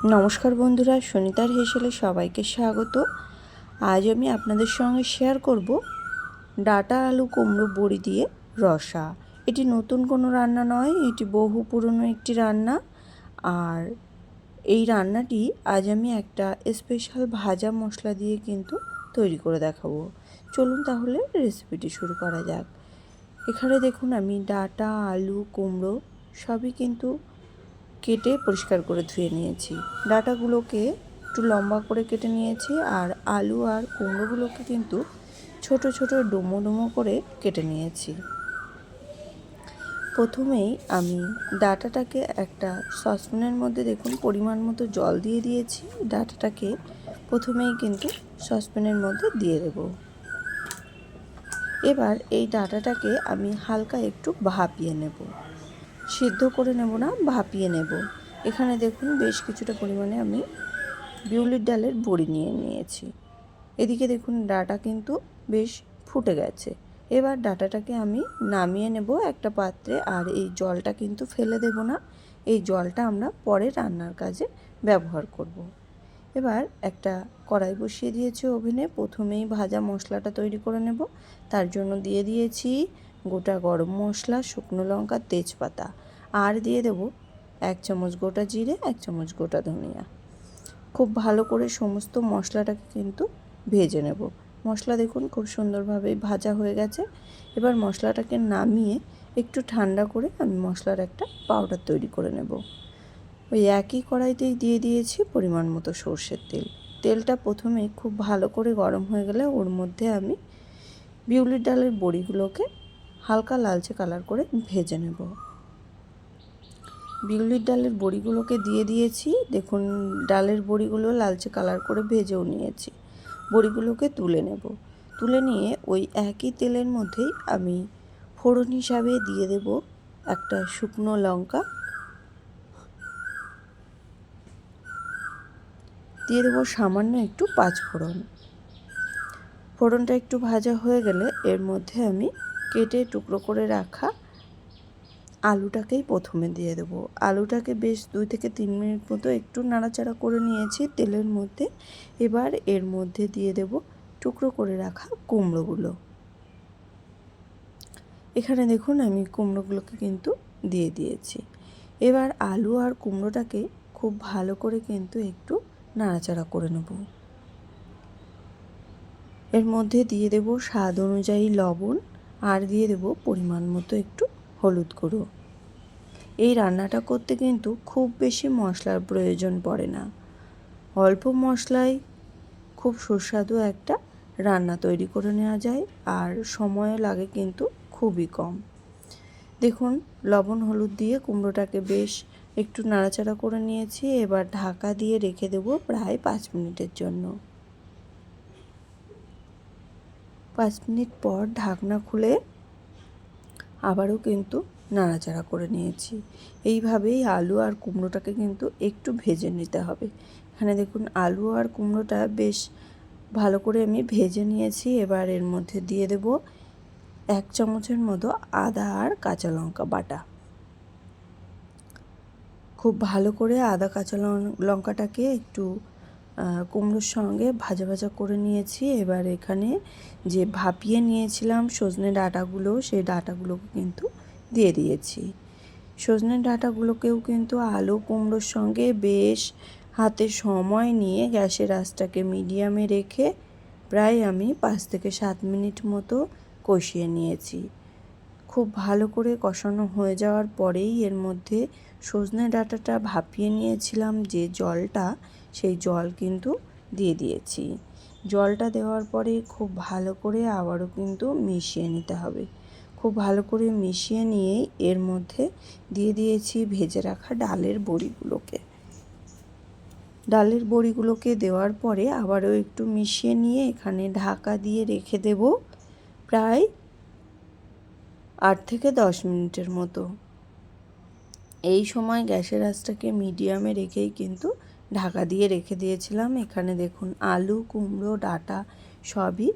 নমস্কার বন্ধুরা, সুনিতার হেসেলে সবাইকে স্বাগত। আজ আমি আপনাদের সঙ্গে শেয়ার করব ডাঁটা আলু কুমড়ো বড়ি দিয়ে রসা। এটি নতুন কোনো রান্না নয়, এটি বহু পুরনো একটি রান্না। আর এই রান্নাটি আজ আমি একটা স্পেশাল ভাজা মশলা দিয়ে কিন্তু তৈরি করে দেখাবো। চলুন তাহলে রেসিপিটি শুরু করা যাক। এখানে দেখুন আমি ডাঁটা আলু কুমড়ো সবই কিন্তু কেটে পরিষ্কার করে ধুয়ে নিয়েছি। ডাঁটাগুলোকে একটু লম্বা করে কেটে নিয়েছি, আর আলু আর কুমড়োগুলোকে কিন্তু ছোট ছোট ডুমো ডুমো করে কেটে নিয়েছি। প্রথমেই আমি ডাঁটাটাকে একটা সসপ্যানের মধ্যে দেখুন পরিমাণ মতো জল দিয়ে দিয়েছি। ডাঁটাটাকে প্রথমেই কিন্তু সসপ্যানের মধ্যে দিয়ে দেব। এবার এই ডাঁটাটাকে আমি হালকা একটু ভাপিয়ে নেব, সিদ্ধ করে নেব না, ভাপিয়ে নেব। এখানে দেখুন বেশ কিছুটা পরিমাণে আমি বিউলির ডালের বড়ি নিয়ে নিয়েছি। এদিকে দেখুন ডাঁটা কিন্তু বেশ ফুটে গেছে। এবার ডাঁটাটাকে আমি নামিয়ে নেব একটা পাত্রে, আর এই জলটা কিন্তু ফেলে দেব না। এই জলটা আমরা পরে রান্নার কাজে ব্যবহার করব। এবার একটা কড়াই বসিয়ে দিয়েছি ওভেনে। প্রথমেই ভাজা মশলাটা তৈরি করে নেব। তার জন্য দিয়ে দিয়েছি গোটা গরম মশলা, শুকনো লঙ্কা, তেজপাতা, আর দিয়ে দেব 1 চামচ গোটা জিরে, 1 চামচ গোটা ধনিয়া। খুব ভালো করে সমস্ত মশলাটাকে কিন্তু ভেজে নেব। মশলা দেখুন খুব সুন্দরভাবে ভাজা হয়ে গেছে। এবার মশলাটাকে নামিয়ে একটু ঠান্ডা করে আমি মশলার একটা পাউডার তৈরি করে নেব। ওই একই কড়াইতেই দিয়ে দিয়েছি পরিমাণ মতো সর্ষের তেল। তেলটা প্রথমে খুব ভালো করে গরম হয়ে গেলে ওর মধ্যে আমি বিউলির ডালের বড়িগুলোকে হালকা লালচে কালার করে ভেজে নেব। বিউলির ডালের বড়িগুলোকে দিয়ে দিয়েছি। দেখুন ডালের বড়িগুলো লালচে কালার করে ভেজেও নিয়েছি। বড়িগুলোকে তুলে নেব। তুলে নিয়ে ওই একই তেলের মধ্যেই আমি ফোড়ন হিসাবে দিয়ে দেব একটা শুকনো লঙ্কা, দিয়ে দেবো সামান্য একটু পাঁচফোড়ন। ফোড়নটা একটু ভাজা হয়ে গেলে এর মধ্যে আমি কেটে টুকরো করে রাখা আলুটাকেই প্রথমে দিয়ে দেবো। আলুটাকে বেশ 2 থেকে 3 মিনিট মতো একটু নাড়াচাড়া করে নিয়েছি তেলের মধ্যে। এবার এর মধ্যে দিয়ে দেব টুকরো করে রাখা কুমড়োগুলো। এখানে দেখুন আমি কুমড়োগুলোকে কিন্তু দিয়ে দিয়েছি। এবার আলু আর কুমড়োটাকে খুব ভালো করে কিন্তু একটু নাড়াচাড়া করে নেব। এর মধ্যে দিয়ে দেব স্বাদ অনুযায়ী লবণ, আর দিয়ে দেব পরিমাণ মতো একটু হলুদ গুঁড়ো। এই রান্নাটা করতে কিন্তু খুব বেশি মশলার প্রয়োজন পড়ে না। অল্প মশলায় খুব সুস্বাদু একটা রান্না তৈরি করে নেওয়া যায়, আর সময় লাগে কিন্তু খুবই কম। দেখুন লবণ হলুদ দিয়ে কুমড়োটাকে বেশ একটু নাড়াচাড়া করে নিয়েছি। এবার ঢাকা দিয়ে রেখে দেব প্রায় 5 মিনিটের জন্য। 5 মিনিট পর ঢাকনা খুলে আবারও কিন্তু নাড়াচাড়া করে নিয়েছি। এইভাবেই আলু আর কুমড়োটাকে কিন্তু একটু ভেজে নিতে হবে। এখানে দেখুন আলু আর কুমড়োটা বেশ ভালো করে আমি ভেজে নিয়েছি। এবার এর মধ্যে দিয়ে দেব 1 চামচের মতো আদা আর কাঁচা লঙ্কা বাটা। খুব ভালো করে আদা কাঁচা লঙ্কাটাকে একটু কুমড়োর সঙ্গে ভাজা ভাজা করে নিয়েছি। এবার এখানে যে ভাপিয়ে নিয়েছিলাম সজনে ডাঁটাগুলো, সেই ডাঁটাগুলোকে কিন্তু দিয়ে দিয়েছি। সজনে ডাঁটাগুলোকেও কিন্তু আলু কুমড়োর সঙ্গে বেশ হাতে সময় নিয়ে গ্যাসের আঁচটাকে মিডিয়ামে রেখে প্রায় আমি 5 থেকে 7 মিনিট মতো কষিয়ে নিয়েছি। খুব ভালো করে কষানো হয়ে যাওয়ার পরেই এর মধ্যে সজনে ডাঁটাটা ভাপিয়ে নিয়েছিলাম যে জলটা, সেই জল কিন্তু দিয়ে দিয়েছি। জলটা দেওয়ার পরে খুব ভালো করে আবারও কিন্তু মিশিয়ে নিতে হবে। খুব ভালো করে মিশিয়ে নিয়েই এর মধ্যে দিয়ে দিয়েছি ভেজে রাখা ডালের বড়িগুলোকে। ডালের বড়িগুলোকে দেওয়ার পরে আবারও একটু মিশিয়ে নিয়ে এখানে ঢাকা দিয়ে রেখে দেব প্রায় 8 থেকে 10 মিনিটের মতো। এই সময় গ্যাসের আঁচটাকে মিডিয়ামে রেখেই কিন্তু ঢাকা দিয়ে রেখে দিয়েছিলাম। এখানে দেখুন আলু কুমড়ো ডাঁটা সবই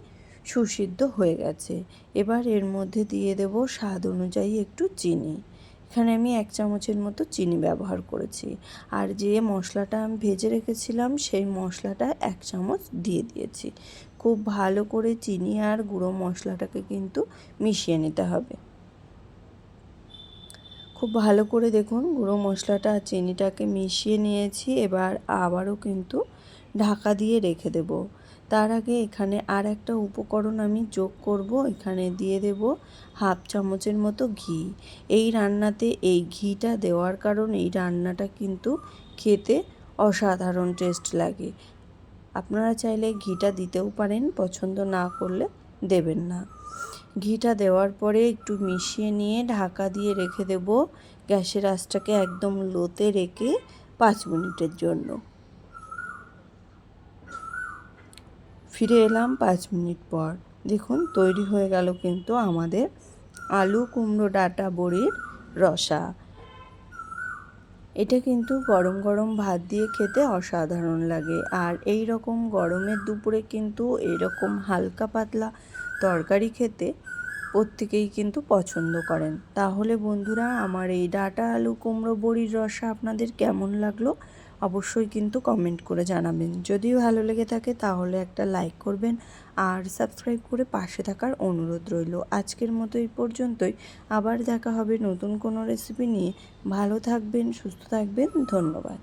সুসিদ্ধ হয়ে গেছে। এবার এর মধ্যে দিয়ে দেব স্বাদ অনুযায়ী একটু চিনি। এখানে আমি 1 চামচের মতো চিনি ব্যবহার করেছি। আর যে মশলাটা আমি ভেজে রেখেছিলাম সেই মশলাটা 1 চামচ দিয়ে দিয়েছি। খুব ভালো করে চিনি আর গুঁড়ো মশলাটাকে কিন্তু মিশিয়ে নিতে হবে। খুব ভালো করে দেখুন গুঁড়ো মশলাটা আর চিনিটাকে মিশিয়ে নিয়েছি। এবার আবারও কিন্তু ঢাকা দিয়ে রেখে দেব। তার আগে এখানে আর একটা উপকরণ আমি যোগ করব। এখানে দিয়ে দেব 1/2 চামচের মতো ঘি। এই রান্নাতে এই ঘিটা দেওয়ার কারণে এই রান্নাটা কিন্তু খেতে অসাধারণ টেস্ট লাগে। আপনারা চাইলে ঘিটা দিতেও পারেন, পছন্দ না করলে দেবেন না। ঘিটা দেওয়ার পরে একটু মিশিয়ে নিয়ে ঢাকা দিয়ে রেখে দেব। গ্যাসের আঁচটাকে একদম লোতে রেখে 5 মিনিটের জন্য। ফিরে এলাম 5 মিনিট পর। দেখুন তৈরি হয়ে গেল কিন্তু আমাদের আলু কুমড়ো ডাঁটা বড়ির রসা। এটা কিন্তু গরম গরম ভাত দিয়ে খেতে অসাধারণ লাগে। আর এই রকম গরমের দুপুরে কিন্তু এরকম হালকা পাতলা তরকারি খেতে প্রত্যেকেই কিন্তু পছন্দ করেন। তাহলে বন্ধুরা আমার এই ডাঁটা আলু কুমড়ো বড়ির রসা আপনাদের কেমন লাগলো অবশ্যই কিন্তু কমেন্ট করে জানাবেন। যদি ভালো লেগে থাকে তাহলে একটা লাইক করবেন আর সাবস্ক্রাইব করে পাশে থাকার অনুরোধ রইল। আজকের মতো এই পর্যন্তই। আবার দেখা হবে নতুন কোনো রেসিপি নিয়ে। ভালো থাকবেন, সুস্থ থাকবেন। ধন্যবাদ।